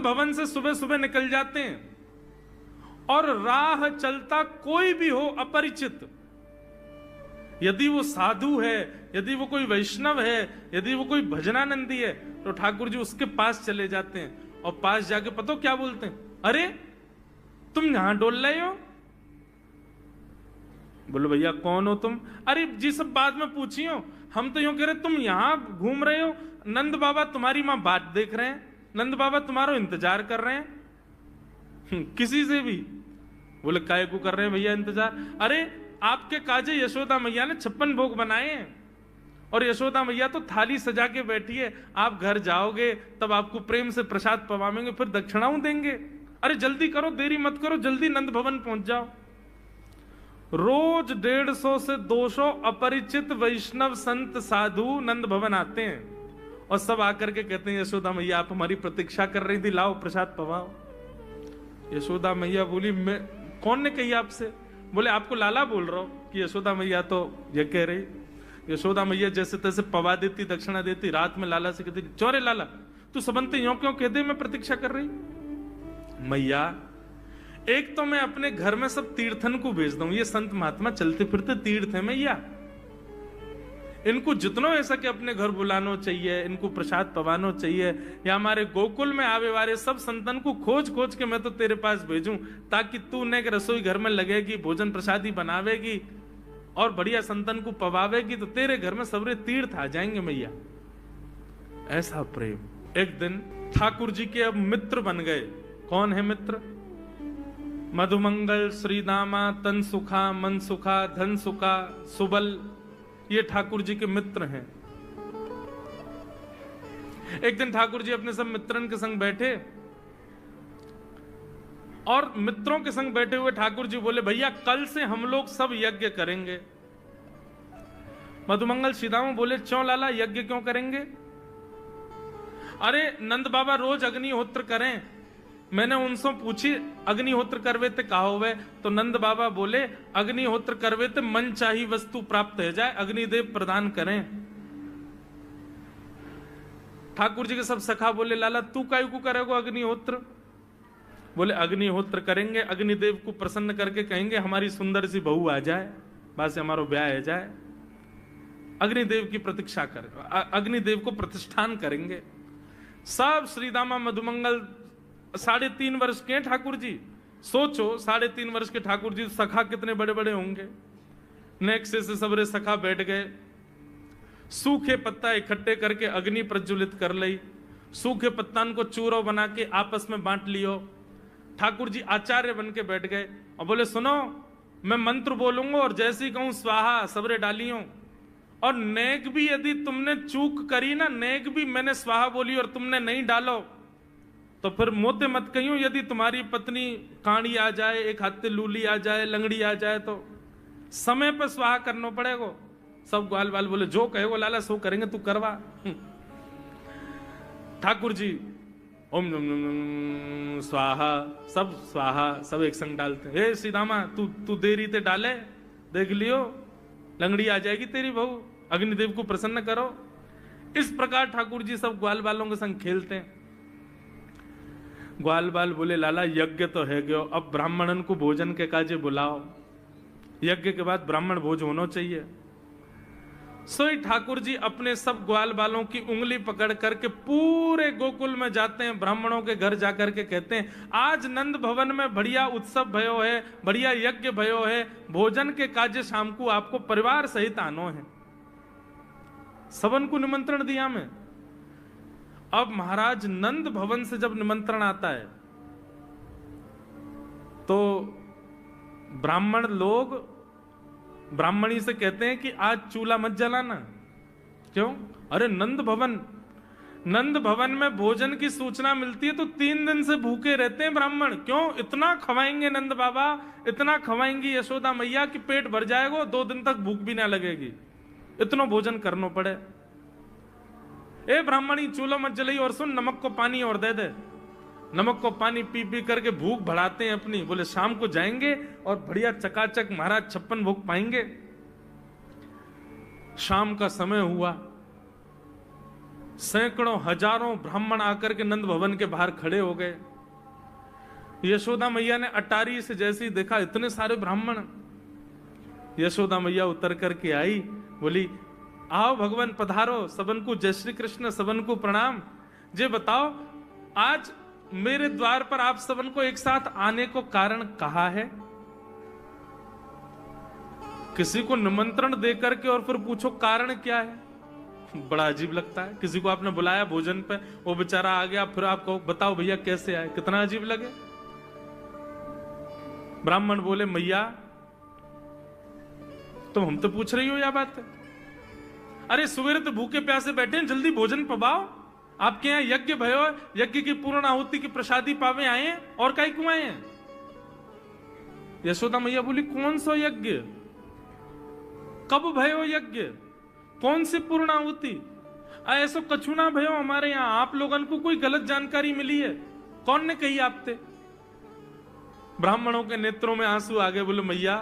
भवन से सुबह सुबह निकल जाते हैं और राह चलता कोई भी हो अपरिचित, यदि वो साधु है, यदि वो कोई वैष्णव है, यदि वो कोई भजनानंदी है, तो ठाकुर जी उसके पास चले जाते हैं और पास जाके पता क्या बोलते हैं, अरे तुम यहां डोल रहे हो? बोलो भैया कौन हो तुम? अरे जी सब बाद में पूछियो, हम तो यूं कह रहे तुम यहां घूम रहे हो, नंद बाबा तुम्हारी मां बात देख रहे हैं, नंद बाबा तुम्हारा इंतजार कर रहे हैं। किसी से भी? बोले काय को कर रहे हैं भैया इंतजार? अरे आपके काजे यशोदा मैया ने 56 भोग बनाए हैं और यशोदा मैया तो थाली सजा के बैठी है, आप घर जाओगे तब आपको प्रेम से प्रसाद पवाएंगे, फिर दक्षिणाओं देंगे। अरे जल्दी करो, देरी मत करो, जल्दी नंद भवन पहुंच जाओ। रोज 150 से 200 अपरिचित वैष्णव संत साधु नंद भवन आते हैं और सब आकर के कहते हैं यशोदा मैया आप हमारी प्रतीक्षा कर रही थी, लाओ प्रसाद पवाओ। यशोदा मैया बोली मैं, कौन ने कही आपसे? बोले आपको लाला बोल रहा हूं कि यशोदा मैया तो ये कह रही। यशोदा मैया जैसे तैसे पवा देती, दक्षिणा देती, रात में लाला से कहती चौरे लाला तू सबंते यूं क्यों कहते मैं प्रतीक्षा कर रही? मैया एक तो मैं अपने घर में सब तीर्थन को भेज दूं, ये संत महात्मा चलते फिरते तीर्थ है मैया, इनको जितना हो सके अपने घर बुलाना चाहिए, इनको प्रसाद पवाना चाहिए, या हमारे गोकुल में आवे वाले सब संतन को खोज खोज के मैं तो तेरे पास भेजूं ताकि तू ने रसोई घर में लगेगी, भोजन प्रसादी बनावेगी और बढ़िया संतन को पवावेगी, तो तेरे घर में सबरे तीर्थ आ जाएंगे मैया। ऐसा प्रेम। एक दिन ठाकुर जी के अब मित्र बन गए। कौन है मित्र? मधुमंगल, श्रीदामा, तन सुखा, मन सुखा, धन सुखा, सुबल, ये ठाकुर जी के मित्र हैं। एक दिन ठाकुर जी अपने सब मित्रन के संग बैठे और मित्रों के संग बैठे हुए ठाकुर जी बोले भैया कल से हम लोग सब यज्ञ करेंगे। मधुमंगल श्रीदामा बोले क्यों लाला यज्ञ क्यों करेंगे? अरे नंद बाबा रोज अग्निहोत्र करें, मैंने उनसे पूछी अग्निहोत्र करवे ते कहा हुए, तो नंद बाबा बोले अग्निहोत्र करवे ते मन चाही वस्तु प्राप्त हो जाए, अग्निदेव प्रदान करें। ठाकुर जी के सब सखा बोले लाला तू काहे को करेगो अग्निहोत्र? बोले अग्निहोत्र करेंगे, अग्निदेव को प्रसन्न करके कहेंगे हमारी सुंदर सी बहू आ जाए, बस हमारा ब्याह हो जाए। अग्निदेव की प्रतीक्षा कर, अग्निदेव को प्रतिष्ठान करेंगे। सब श्रीदामा मधुमंगल 3.5 वर्ष के ठाकुर जी, सोचो 3.5 वर्ष के ठाकुर जी, सखा कितने बड़े बड़े होंगे। नेक्स्ट से सबरे सखा बैठ गए, सूखे पत्ता इकट्ठे करके अग्नि प्रज्वलित कर ली, सूखे पत्तान को चूरो बना के आपस में बांट लियो। ठाकुर जी आचार्य बन के बैठ गए और बोले सुनो मैं मंत्र बोलूंगा और जैसे ही कहूं स्वाहा सबरे डालियो, और नेक भी यदि तुमने चूक करी ना, नेक भी मैंने स्वाहा बोली और तुमने नहीं डालो तो फिर मोते मत कहियो, यदि तुम्हारी पत्नी कांडी आ जाए, एक हाथे लूली आ जाए, लंगड़ी आ जाए तो समय पर स्वाहा करना पड़ेगा। सब ग्वाल बाल बोले जो कहेगो लाला सो करेंगे, तू करवा। ठाकुर जी ओम स्वाहा, सब एक संग डालते। हे सीदामा तू देरी ते डाले, देख लियो लंगड़ी आ जाएगी तेरी बहू, अग्निदेव को प्रसन्न करो। इस प्रकार ठाकुर जी सब ग्वाल बालों के संग खेलते हैं। ग्वाल बाल बोले लाला यज्ञ तो है गयो, अब ब्राह्मणन को भोजन के काजे बुलाओ, यज्ञ के बाद ब्राह्मण भोज होना चाहिए। सोई ठाकुर जी अपने सब ग्वाल बालों की उंगली पकड़ करके पूरे गोकुल में जाते हैं, ब्राह्मणों के घर जाकर के कहते हैं आज नंद भवन में बढ़िया उत्सव भयो है, बढ़िया यज्ञ भयो है, भोजन के काजे शाम को आपको परिवार सहित आनो है। सबन को निमंत्रण दिया मैं। अब महाराज नंद भवन से जब निमंत्रण आता है तो ब्राह्मण लोग ब्राह्मणी से कहते हैं कि आज चूल्हा मत जलाना। क्यों? अरे नंद भवन में भोजन की सूचना मिलती है तो 3 दिन से भूखे रहते हैं ब्राह्मण। क्यों? इतना खवाएंगे नंद बाबा, इतना खवाएंगी यशोदा मैया कि पेट भर जाएगा, 2 दिन तक भूख भी ना लगेगी, इतना भोजन करना पड़े। ए ब्राह्मणी चूल्हा मत जलाई, और सुन नमक को पानी और दे दे। नमक को पानी पी पी करके भूख बढ़ाते हैं अपनी। बोले शाम को जाएंगे और बढ़िया चकाचक महाराज 56 भोग पाएंगे। शाम का समय हुआ, सैकड़ों हजारों ब्राह्मण आकर के नंद भवन के बाहर खड़े हो गए। यशोदा मैया ने अटारी से जैसे ही देखा इतने सारे ब्राह्मण, यशोदा मैया उतर करके आई, बोली आओ भगवान पधारो, सबन को जय श्री कृष्ण, सबन को प्रणाम। जे बताओ आज मेरे द्वार पर आप सबन को एक साथ आने को कारण कहा है? किसी को निमंत्रण देकर के और फिर पूछो कारण क्या है, बड़ा अजीब लगता है। किसी को आपने बुलाया भोजन पे, वो बेचारा आ गया, फिर आपको बताओ भैया कैसे आए, कितना अजीब लगे। ब्राह्मण बोले मैया तुम हमसे पूछ रही हो या बात है? अरे सवेरे तो भूखे प्यासे बैठे हैं, जल्दी भोजन पवाओ। आपके यहाँ यज्ञ भयो, यज्ञ की पूर्ण आहुति की प्रसादी पावे आए हैं, और काहे क्यों आए हैं? यशोदा मैया बोली कौन सा यज्ञ, कब भयो यज्ञ, कौन सी पूर्ण आहुति? ऐसो कछु ना भयो हमारे यहाँ, आप लोगन को कोई गलत जानकारी मिली है, कौन ने कही आपसे? ब्राह्मणों के नेत्रों में आंसू आ गए, बोले मैया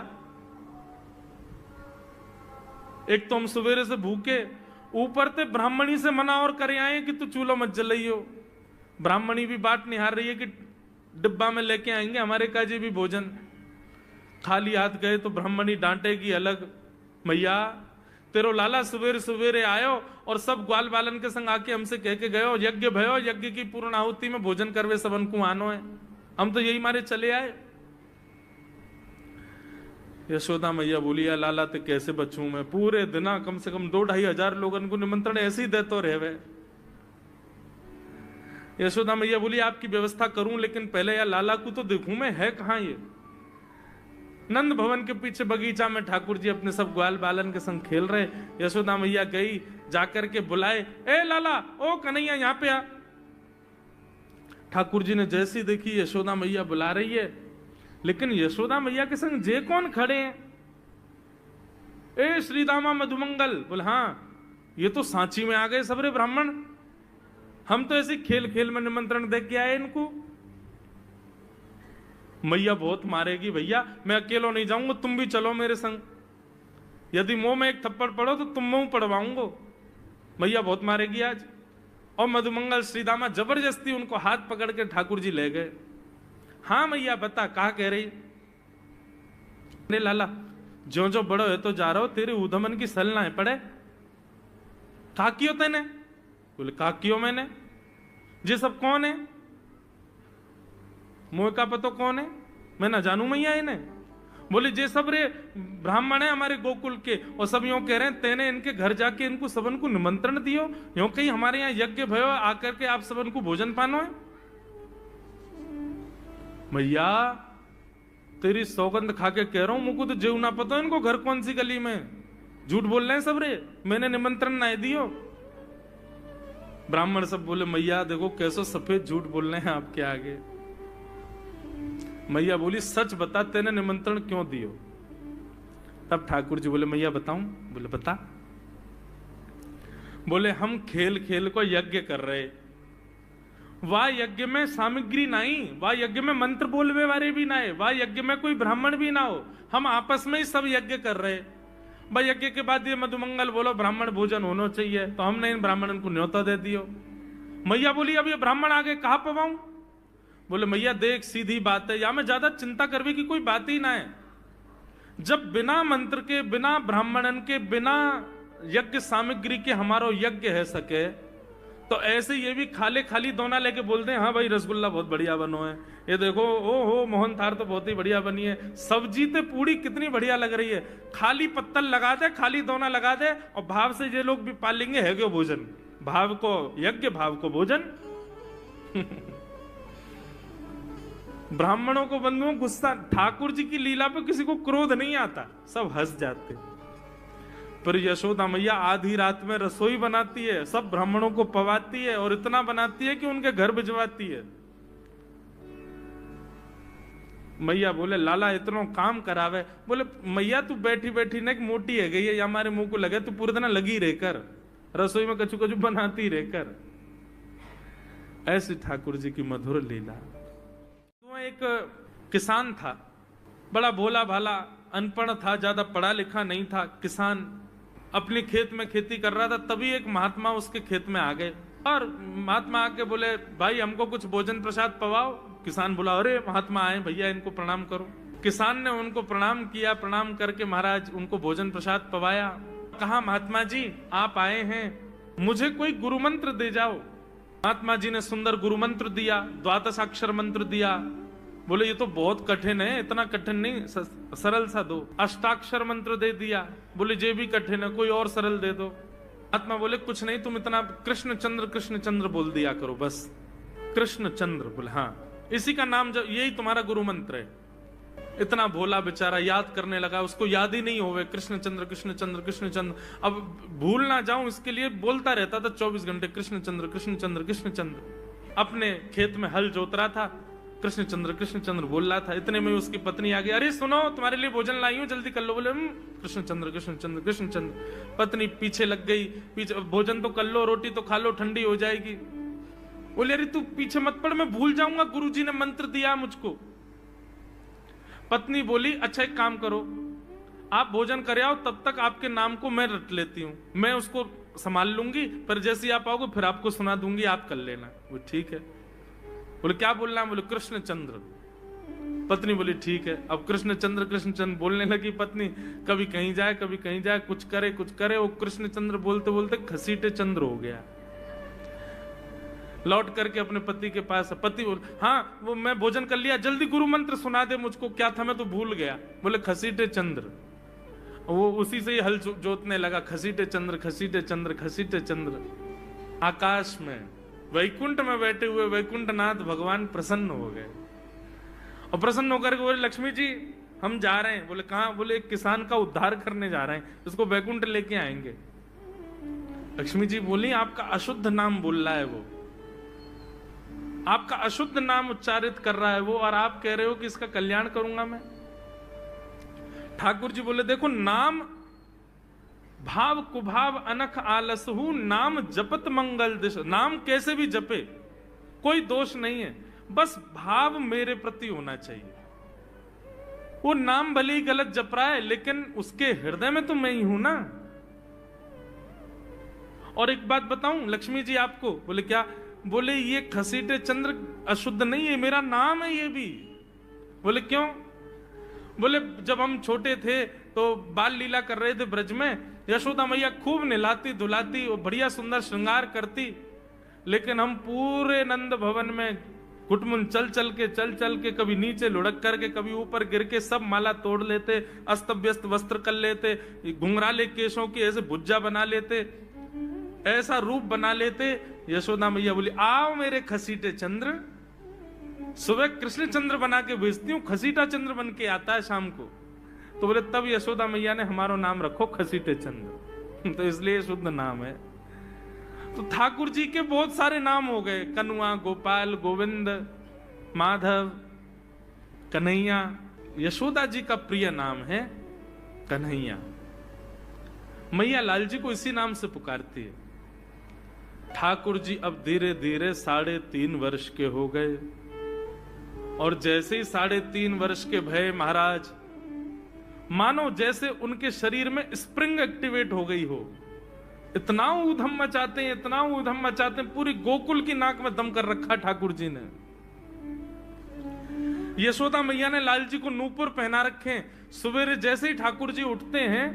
एक तो हम सवेरे से भूखे, ऊपर से ब्राह्मणी से मना और करे आए कि तू चूल्हा मत जलाइयो। ब्राह्मणी भी बात निहार रही है कि डिब्बा में लेके आएंगे हमारे काजी भी भोजन। खाली हाथ गए तो ब्राह्मणी डांटेगी अलग। मैया तेरो लाला सवेरे सवेरे आयो और सब ग्वाल बालन के संग आके हमसे कह के गयो यज्ञ भयो, यज्ञ की पूर्ण आहुति में भोजन करवे सबन को आनो है, हम तो यही मारे चले आए। यशोदा मैया बोली या लाला ते कैसे बचूं मैं, पूरे दिना कम से कम 2-2.5 हजार लोगन को निमंत्रण ऐसे ही देते रहे। यशोदा मैया बोली आपकी व्यवस्था करूं, लेकिन पहले या लाला को तो देखूं मैं, है कहां ये? नंद भवन के पीछे बगीचा में ठाकुर जी अपने सब ग्वाल बालन के संग खेल रहे। यशोदा मैया गई, जाकर के बुलाए, ए लाला, ओ कन्हैया यहाँ पे आ। ठाकुर जी ने जैसी देखी यशोदा मैया बुला रही है, लेकिन यशोदा मैया के संग जे कौन खड़े हैं? ए श्रीदामा मधुमंगल। बोले हाँ ये तो सांची में आ गए सबरे ब्राह्मण, हम तो ऐसे खेल खेल में निमंत्रण दे के आए इनको। मैया बहुत मारेगी, भैया मैं अकेलो नहीं जाऊंगा, तुम भी चलो मेरे संग, यदि मुंह में एक थप्पड़ पड़ो तो तुम मुंह पड़वाऊंगा। मैया बहुत मारेगी आज। और मधुमंगल श्रीदामा जबरदस्ती उनको हाथ पकड़ के ठाकुर जी ले गए। हाँ मैया बता, कहा कह रही? अरे लाला जो जो बड़ो है तो जा रहा हो, तेरे उधमन की सल ना है पड़े। कहा कियो तेने? बोले कहा कियो मैंने। ये सब कौन है? मोह का पतो कौन है? मैं ना जानू मैया इन्हें। बोले जे सब रे ब्राह्मण है हमारे गोकुल के, और सब यूं कह रहे हैं तेने इनके घर जाके इनको सबन को निमंत्रण दियो, यूं कहीं हमारे यहाँ यज्ञ भयो आकर के आप सबन को भोजन पानो है। मैया तेरी सौगंध खा के कह रहा हूं, मुझको तो जीव ना पता इनको घर कौन सी गली में, झूठ बोल रहे हैं सब रे, मैंने निमंत्रण ना दियो। ब्राह्मण सब बोले मैया देखो कैसो सफेद झूठ बोल रहे हैं आपके आगे। मैया बोली सच बता तेने निमंत्रण क्यों दियो? तब ठाकुर जी बोले मैया बताऊं? बोले बता। बोले हम खेल खेल को यज्ञ कर रहे, वाह यज्ञ में सामग्री नहीं, वाह यज्ञ में मंत्र बोलवे वाले भी ना है, वाह यज्ञ में कोई ब्राह्मण भी ना हो, हम आपस में ही सब यज्ञ कर रहे। भाई यज्ञ के बाद ये मधुमंगल बोलो ब्राह्मण भोजन होना चाहिए, तो हमने इन ब्राह्मणों को न्योता दे दियो। मैया बोली अब ये ब्राह्मण आगे कहां पवाऊं? बोले मैया देख सीधी बात है, या में ज्यादा चिंता करवे की कोई बात ही ना है। जब बिना मंत्र के, बिना ब्राह्मणन के, बिना यज्ञ सामग्री के हमारो यज्ञ है सके, तो ऐसे ये भी खाली खाली दोना लेके बोलते हैं हाँ भाई रसगुल्ला बहुत बढ़िया बनो है, ये देखो ओ हो मोहन थार तो बहुत ही बढ़िया बनी है, सब्जी तो पूरी कितनी बढ़िया लग रही है, खाली पत्तल लगा दे, खाली दोना लगा दे, और भाव से ये लोग भी पाल लेंगे है क्यों भोजन, भाव को यज्ञ भाव को भोजन। ब्राह्मणों को बंधुओं गुस्सा, ठाकुर जी की लीला पे किसी को क्रोध नहीं आता, सब हंस जाते। पर यशोदा मैया आधी रात में रसोई बनाती है, सब ब्राह्मणों को पवाती है, और इतना बनाती है कि उनके घर भिजवाती है। मैया बोले लाला इतना काम करावे। बोले मैया तू बैठी बैठी ना मोटी है गई है, या हमारे मुंह को लगे, तू पूरे दिन लगी रहकर रसोई में कछु कछु बनाती रहकर। ऐसी ठाकुर जी की मधुर लीला। एक किसान था, बड़ा भोला भाला, अनपढ़ था, ज्यादा पढ़ा लिखा नहीं था। किसान अपने खेत में खेती कर रहा था, तभी एक महात्मा उसके खेत में आ गए। और महात्मा आके बोले भाई हमको कुछ भोजन प्रसाद पवाओ। किसान बोला अरे महात्मा आए भैया इनको प्रणाम करो। किसान ने उनको प्रणाम किया, प्रणाम करके महाराज उनको भोजन प्रसाद पवाया। कहा महात्मा जी आप आए हैं, मुझे कोई गुरु मंत्र दे जाओ। महात्मा जी ने सुंदर गुरु मंत्र दिया, द्वादशाक्षर मंत्र दिया। बोले ये तो बहुत कठिन है, इतना कठिन नहीं, सरल सा दो। अष्टाक्षर मंत्र दे दिया। बोले ये भी कठिन है, कोई और सरल दे दो। महात्मा बोले कुछ नहीं, तुम इतना कृष्ण चंद्र बोल दिया करो बस। कृष्ण चंद्र बोले हाँ इसी का नाम, जब यही तुम्हारा गुरु मंत्र है। इतना भोला बेचारा याद करने लगा, उसको याद ही नहीं होवे कृष्ण चंद्र कृष्ण चंद्र कृष्ण चंद्र। अब भूल ना जाऊं इसके लिए बोलता रहता था 24 घंटे कृष्ण चंद्र कृष्ण चंद्र कृष्ण चंद्र। अपने खेत में हल जोत रहा था, कृष्ण चंद्र बोल रहा था। इतने में उसकी पत्नी आ गई, अरे सुनो तुम्हारे लिए भोजन लाई हूं जल्दी कर लो। बोले कृष्ण चंद्र कृष्ण चंद्र कृष्ण चंद्र। पत्नी पीछे लग गई, पीछे भोजन तो कर लो, रोटी तो खा लो, ठंडी हो जाएगी। बोले अरे तू पीछे मत पड़, मैं भूल जाऊंगा, गुरुजी ने मंत्र दिया मुझको। पत्नी बोली अच्छा एक काम करो, आप भोजन कर आओ, तब तक आपके नाम को मैं रट लेती हूँ, मैं उसको संभाल लूंगी, पर जैसे आप आओगे फिर आपको सुना दूंगी, आप कर लेना। वो ठीक है। बोले क्या बोलना है? बोले कृष्ण चंद्र। पत्नी बोली ठीक है। अब कृष्ण चंद्र बोलने लगी पत्नी, कभी कहीं जाए कभी कहीं जाए, कुछ करे। वो कृष्ण चंद्र बोलते बोलते घसीटे चंद्र हो गया। लौट करके अपने पति के पास, पति बोल हाँ वो मैं भोजन कर लिया, जल्दी गुरु मंत्र सुना दे मुझको, क्या था मैं तो भूल गया। बोले घसीटे चंद्र। वो उसी से ही हल जोतने लगा, घसीटे चंद्र घसीटे चंद्र घसीटे चंद्र। आकाश में वैकुंठ में बैठे हुए वैकुंठनाथ भगवान प्रसन्न हो गए, और प्रसन्न होकर बोले लक्ष्मी जी हम जा रहे हैं। बोले कहां? बोले एक किसान का उद्धार करने जा रहे हैं, उसको वैकुंठ लेके आएंगे। लक्ष्मी जी बोली आपका अशुद्ध नाम बोल रहा है, वो आपका अशुद्ध नाम उच्चारित कर रहा है वो, और आप कह रहे हो कि इसका कल्याण करूंगा मैं। ठाकुर जी बोले देखो नाम भाव कुभाव अनख आलसहु, नाम जपत मंगल दिश। नाम कैसे भी जपे कोई दोष नहीं है, बस भाव मेरे प्रति होना चाहिए। वो नाम भले ही गलत जप रहा है, लेकिन उसके हृदय में तो मैं ही हूं ना। और एक बात बताऊं लक्ष्मी जी आपको। बोले क्या? बोले ये घसीटे चंद्र अशुद्ध नहीं है, मेरा नाम है ये भी। बोले क्यों? बोले जब हम छोटे थे तो बाल लीला कर रहे थे ब्रज में, यशोदा मैया खूब नहलाती धुलाती और बढ़िया सुंदर श्रृंगार करती, लेकिन हम पूरे नंद भवन में घुटमुन चल चल के कभी नीचे लुढ़क करके कभी ऊपर गिर के सब माला तोड़ लेते, अस्त व्यस्त वस्त्र कर लेते, घुंघराले केशों की ऐसे भुज्जा बना लेते, ऐसा रूप बना लेते। यशोदा मैया बोली आओ मेरे खसीटे चंद्र, सुबह कृष्ण चंद्र बना के भेजती हूँ, खसीटा चंद्र बन के आता है शाम को। तो बोले तब यशोदा मैया ने हमारा नाम रखो खसीटे चंद्र, तो इसलिए शुद्ध नाम है। तो ठाकुर जी के बहुत सारे नाम हो गए, कनुआ, गोपाल, गोविंद, माधव, कन्हैया। यशोदा जी का प्रिय नाम है कन्हैया। मैया लाल जी को इसी नाम से पुकारती है। ठाकुर जी अब धीरे धीरे 3.5 वर्ष के हो गए, और जैसे ही 3.5 वर्ष के भय महाराज, मानो जैसे उनके शरीर में स्प्रिंग एक्टिवेट हो गई हो। इतना ऊधम मचाते हैं, इतना ऊधम मचाते हैं, पूरी गोकुल की नाक में दम कर रखा ठाकुर जी ने। यशोदा मैया ने लाल जी को नूपुर पहना रखे। सवेरे जैसे ही ठाकुर जी उठते हैं,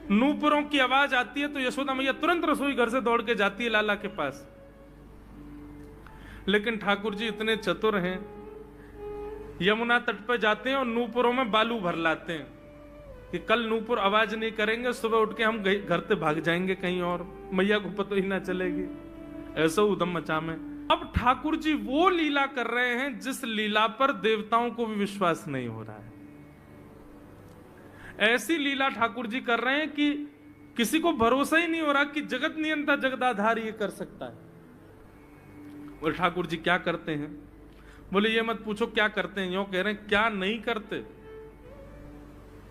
नूपुरों की आवाज आती है तो यशोदा मैया तुरंत रसोई घर से दौड़ के जाती है लाला के पास। लेकिन ठाकुर जी इतने चतुर हैं, यमुना तट पर जाते हैं और नूपुरों में बालू भर लाते हैं कि कल नूपुर आवाज नहीं करेंगे, सुबह उठ के हम घर से भाग जाएंगे कहीं और, मैया को पता ही ना चलेगी। ऐसा उधम मचा में। अब ठाकुर जी वो लीला कर रहे हैं जिस लीला पर देवताओं को भी विश्वास नहीं हो रहा है। ऐसी लीला ठाकुर जी कर रहे हैं कि किसी को भरोसा ही नहीं हो रहा कि जगत नियंता जगदाधार ये कर सकता है। बोले ठाकुर जी क्या करते हैं? बोले ये मत पूछो क्या करते हैं, यूं कह रहे हैं क्या नहीं करते।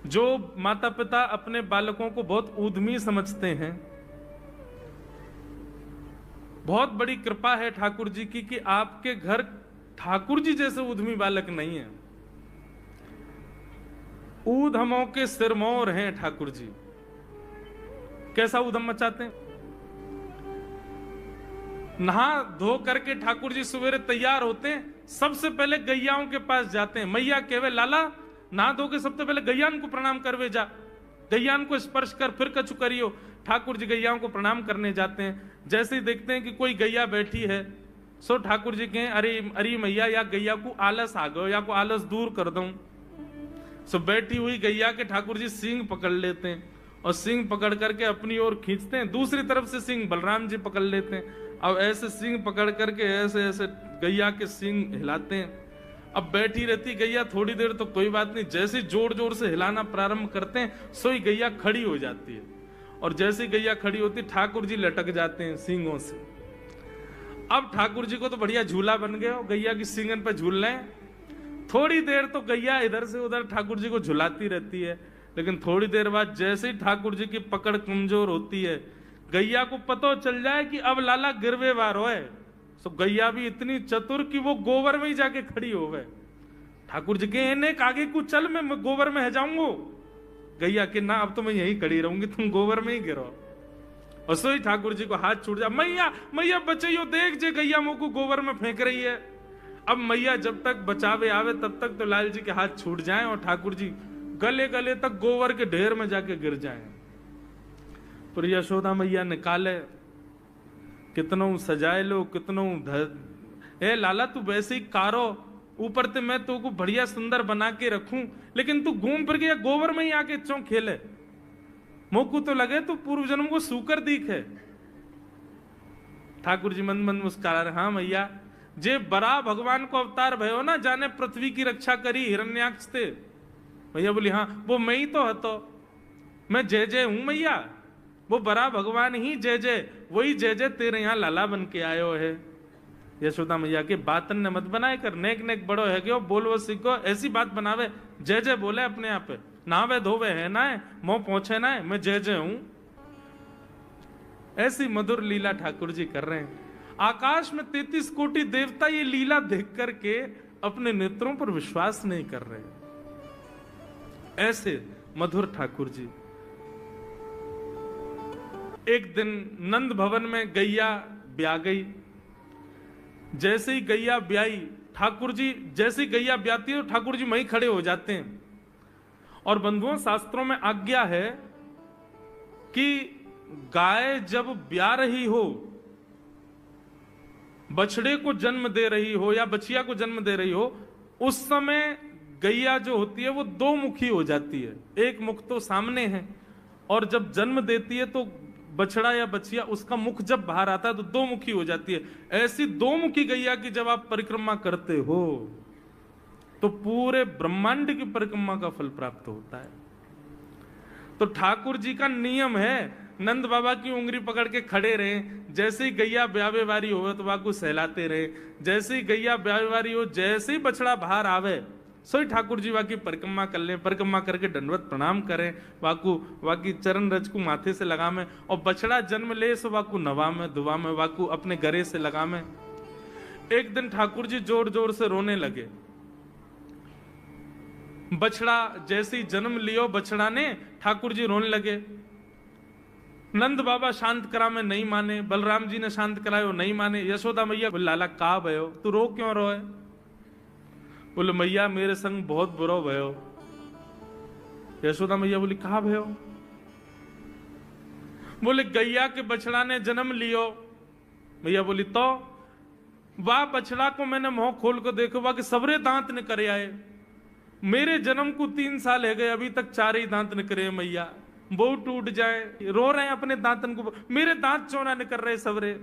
जो माता पिता अपने बालकों को बहुत ऊधमी समझते हैं, बहुत बड़ी कृपा है ठाकुर जी की कि आपके घर ठाकुर जी जैसे ऊधमी बालक नहीं है। ऊधमों के सिरमौर हैं ठाकुर जी। कैसा ऊधम मचाते हैं? नहा धो करके ठाकुर जी सवेरे तैयार होते हैं, सबसे पहले गैयाओं के पास जाते हैं। मैया कहवे लाला नहा धो के सबसे पहले गैयान को प्रणाम करवे जा, गैयान को स्पर्श कर फिर कछु करियो। ठाकुर जी गैयाओं को प्रणाम करने जाते हैं। जैसे ही देखते हैं कि कोई गैया बैठी है, सो ठाकुर जी कहें अरे अरे मैया या गैया को आलस आ गयो, या को आलस दूर कर दूं। सो बैठी हुई गैया के ठाकुर जी सींग पकड़ लेते हैं और सींग पकड़ करके अपनी ओर खींचते हैं, दूसरी तरफ से सींग बलराम जी पकड़ लेते हैं। अब ऐसे सींग पकड़ करके ऐसे ऐसे गैया के सींग हिलाते हैं। अब बैठी रहती गैया थोड़ी देर तो कोई बात नहीं, जैसे जोर जोर से हिलाना प्रारंभ करते हैं सोई गैया खड़ी हो जाती है, और जैसी गैया खड़ी होती ठाकुर जी लटक जाते हैं सींगों से। अब ठाकुर जी को तो बढ़िया झूला बन गया, गैया की सींगन पे झूल रहे हैं। थोड़ी देर तो गैया इधर से उधर ठाकुर जी को झुलाती रहती है, लेकिन थोड़ी देर बाद जैसे ही ठाकुर जी की पकड़ कमजोर होती है, गैया को पता चल जाए कि अब लाला गिरवे वारो है, तो गैया भी इतनी चतुर कि वो गोबर में ही जाके खड़ी हो गए। ठाकुर जी के ने आगे को चल, मैं गोबर में है जाऊंगो। गैया के ना अब तो मैं यही खड़ी रहूंगी, तुम गोबर में ही गिरो। और सोई ठाकुर जी को हाथ छूट जा, मैया मैया बचाइयो, देख जे गैया मुंह को गोबर में फेंक रही है। अब मैया जब तक बचावे आवे तब तक तो लाल जी के हाथ छूट जाएं और ठाकुर जी गले गले तक गोबर के ढेर में जाके गिर जाएं। पर यशोदा मैया निकाले, कितनों सजाए लो, कितनों ए लाला तू वैसे ही कारो, ऊपर ते मैं तो को बढ़िया सुंदर बना के रखूं, लेकिन तू घूम फिर के गोबर में ही आके चौ खेले। मोकू तो लगे तू पूर्व जन्म को सूकर दीख है। ठाकुर जी मंद मंद मुस्कुरा रहे, हाँ मैया जे बरा भगवान को अवतार भयो ना, जाने पृथ्वी की रक्षा करी हिरण्याक्ष थे। मैया बोली हाँ वो मैं ही तो हतो, मैं जय जय हूं मैया, वो बरा भगवान ही जय जय, वही जय जय तेरे यहाँ लाला बन के आयो है। यशोदा मैया के बातन ने मत बनाए कर, नेक नेक बड़ो है क्यों बोल वो सीखो, ऐसी बात बनावे, जय जय बोले अपने आप पे, नावे धोवे है ना है, मोह पहुंचे ना है, मैं जय जय हूं। ऐसी मधुर लीला ठाकुर जी कर रहे हैं। आकाश में 33 कोटि देवता ये लीला देख करके अपने नेत्रों पर विश्वास नहीं कर रहे, ऐसे मधुर ठाकुर जी। एक दिन नंद भवन में गैया ब्याह गई। जैसे ही गैया ब्याई, ठाकुर जी जैसे ही गैया ब्याती है ठाकुर जी वहीं खड़े हो जाते हैं। और बंधुओं शास्त्रों में आज्ञा है कि गाय जब ब्याह रही हो, बछड़े को जन्म दे रही हो या बछिया को जन्म दे रही हो, उस समय गैया जो होती है वो दो मुखी हो जाती है। एक मुख तो सामने है, और जब जन्म देती है तो बछड़ा या बछिया उसका मुख जब बाहर आता है तो दो मुखी हो जाती है। ऐसी दो मुखी गैया की जब आप परिक्रमा करते हो तो पूरे ब्रह्मांड की परिक्रमा का फल प्राप्त होता है। तो ठाकुर जी का नियम है, नंद बाबा की उंगली पकड़ के खड़े रहे, जैसे ही गैया ब्यावे वारी हो तो वाकू सहलाते रहे, जैसे ही गैया ब्यावे वारी हो, जैसे ही बछड़ा बाहर आवे सोई ठाकुर जी वाकी परिक्रमा कर लें, परिक्रमा करके दंडवत प्रणाम करें, वाकू वाकी चरण रज को माथे से लगा में, और बछड़ा जन्म ले सो वाकू नवा में दुआ में वाकू अपने गरे से लगा में। एक दिन ठाकुर जी जोर जोर से रोने लगे। बछड़ा जैसे ही जन्म लियो बछड़ा ने, ठाकुर जी रोने लगे। नंद बाबा शांत करा में नहीं माने, बलराम जी ने शांत करायो नहीं माने। यशोदा मैया लाला का भयो, तू रो क्यों रोए? बोले मैया मेरे संग बहुत बुरा भयो। यशोदा मैया बोली कहा भयो? बोले गैया के बछड़ा ने जन्म लियो। मैया बोली तो वाह बछड़ा को मैंने मुंह खोल कर देखो, वाह के सबरे दांत निकरे आए। मेरे जन्म को 3 साल है गए, अभी तक 4 ही दांत निकरे मैया, वो टूट जाए, रो रहे हैं अपने दांतन को, मेरे दांत चौना निकल रहे सबरे।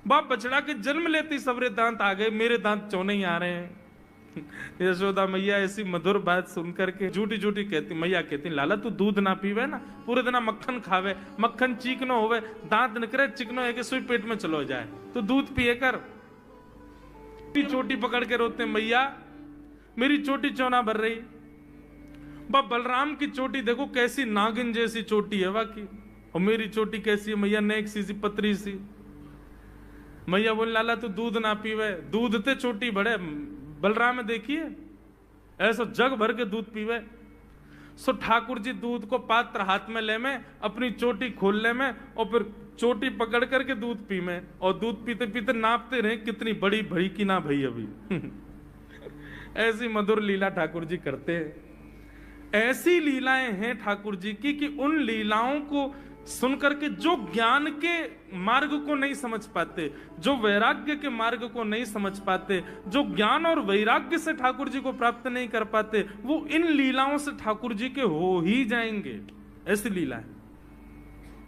बाप बछड़ा के जन्म लेते सबरे दांत आ गए, मेरे दांत चौने ही आ रहे हैं। यशोदा मैया ऐसी मधुर बात सुनकर के झूठी झूठी कहती, मैया कहती लाला तू दूध ना पीवे ना, पूरे दिन मक्खन खावे, मक्खन चीकनो होवे, दांत निकरे चिकनो है कि सुई पेट में चलो जाए, तो दूध पिए कर। चोटी पकड़ के रोते मैया मेरी चोटी चौना भर रही। बाप बलराम की चोटी देखो कैसी नागिन जैसी चोटी है वाकई, और मेरी चोटी कैसी है मैया, नेक सी पतरी सी। मैया बोल लाला तू दूध ना पीवे, दूध ते चोटी बढ़े। बलराम में देखिए ऐसा जग भर के दूध पीवे। सो ठाकुर जी दूध को पात्र हाथ में ले में, अपनी चोटी खोल ले में, और फिर चोटी पकड़ करके दूध पी में, और दूध पीते पीते नापते रहे कितनी बड़ी भई कि ना भई अभी। ऐसी मधुर लीला ठाकुर जी करते हैं। ऐसी लीलाएं हैं ठाकुर जी की कि उन लीलाओं को सुनकर के जो ज्ञान के मार्ग को नहीं समझ पाते, जो वैराग्य के मार्ग को नहीं समझ पाते, जो ज्ञान और वैराग्य से ठाकुर जी को प्राप्त नहीं कर पाते, वो इन लीलाओं से ठाकुर जी के हो ही जाएंगे। ऐसी लीला है।